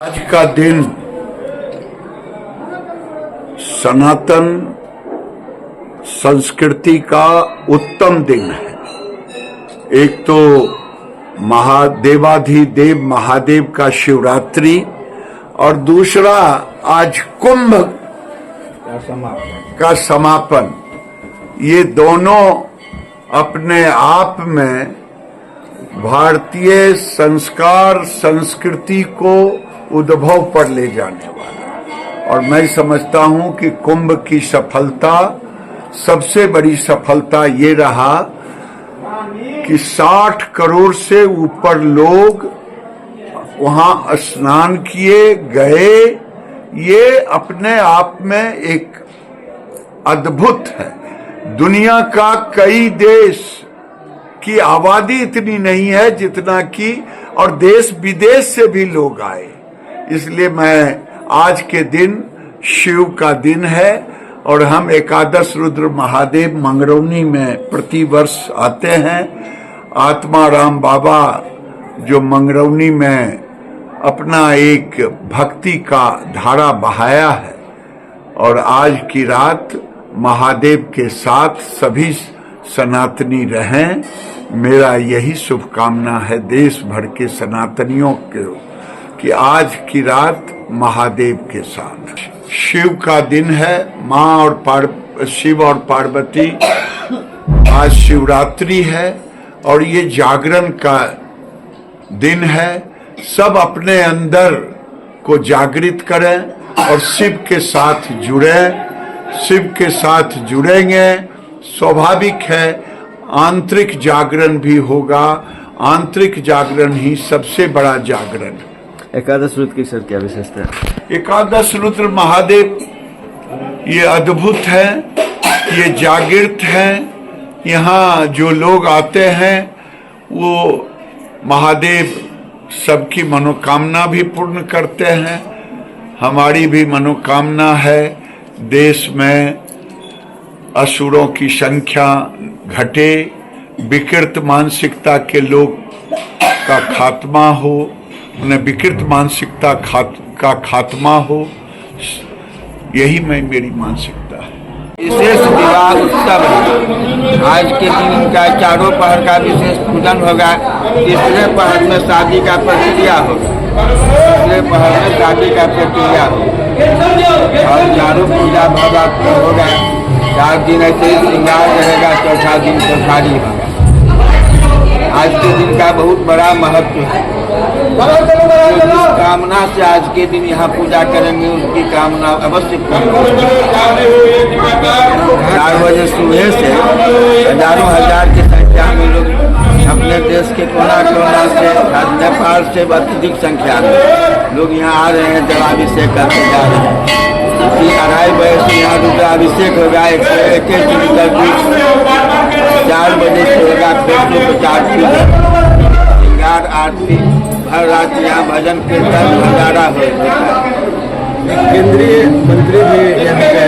आज का दिन सनातन संस्कृति का उत्तम दिन है। एक तो महादेवाधिदेव महादेव का शिवरात्रि और दूसरा आज कुंभ का समापन। ये दोनों अपने आप में भारतीय संस्कार संस्कृति को उद्भव पर ले जाने वाला। और मैं समझता हूं कि कुंभ की सफलता, सबसे बड़ी सफलता ये रहा कि 60 करोड़ से ऊपर लोग वहां स्नान किए गए। ये अपने आप में एक अद्भुत है। दुनिया का कई देश की आबादी इतनी नहीं है जितना कि, और देश विदेश से भी लोग आए। इसलिए मैं आज के दिन शिव का दिन है और हम एकादश रुद्र महादेव मंगरौनी में प्रतिवर्ष आते हैं। आत्माराम बाबा जो मंगरौनी में अपना एक भक्ति का धारा बहाया है, और आज की रात महादेव के साथ सभी सनातनी रहें। मेरा यही शुभकामना है देश भर के सनातनियों के कि आज की रात महादेव के साथ। शिव का दिन है। माँ और शिव और पार्वती, आज शिवरात्रि है और ये जागरण का दिन है। सब अपने अंदर को जागृत करें और शिव के साथ जुड़ें। शिव के साथ जुड़ेंगे, स्वाभाविक है आंतरिक जागरण भी होगा। आंतरिक जागरण ही सबसे बड़ा जागरण है। एकादश रुद्र की सर क्या विशेषता है? एकादश रुद्र महादेव ये अद्भुत है, ये जागृत है। यहाँ जो लोग आते हैं वो महादेव सबकी मनोकामना भी पूर्ण करते हैं। हमारी भी मनोकामना है देश में असुरों की संख्या घटे, विकृत मानसिकता के लोग का खात्मा हो, उन्हें विकृत मानसिकता का खात्मा हो। यही मेरी मानसिकता है। विशेष विवाह उत्सव है। आज के दिन इनका चारों पहर का विशेष पूजन होगा। तीसरे पहर में शादी का प्रक्रिया होगा। तीसरे पहर में शादी का प्रक्रिया होगा और चारों पूजा भव्य होगा। 4 दिन ऐसे श्रृंगार रहेगा, चौथा दिन चौथारी होगा। आज के दिन का बहुत बड़ा महत्व है। जिस कामना से आज के दिन यहाँ पूजा करेंगे उसकी कामना अवश्य पूर्ण होगी। 4 बजे सुबह से हजारों हजार की संख्या में लोग अपने देश के कोना कोना से, नेपाल से अत्यधिक संख्या में लोग यहाँ आ रहे हैं, जलाभिषेक करके जा रहे हैं। 2:30 बजे से यहाँ रुद्राभिषेक होगा। 121 दिन तक 4 बजे से होगा। पेट्रोपचार श्रृंगार आरती, हर रात यहाँ भजन कीर्तन भंडारा होगा। केंद्रीय मंत्री भी यहाँ पे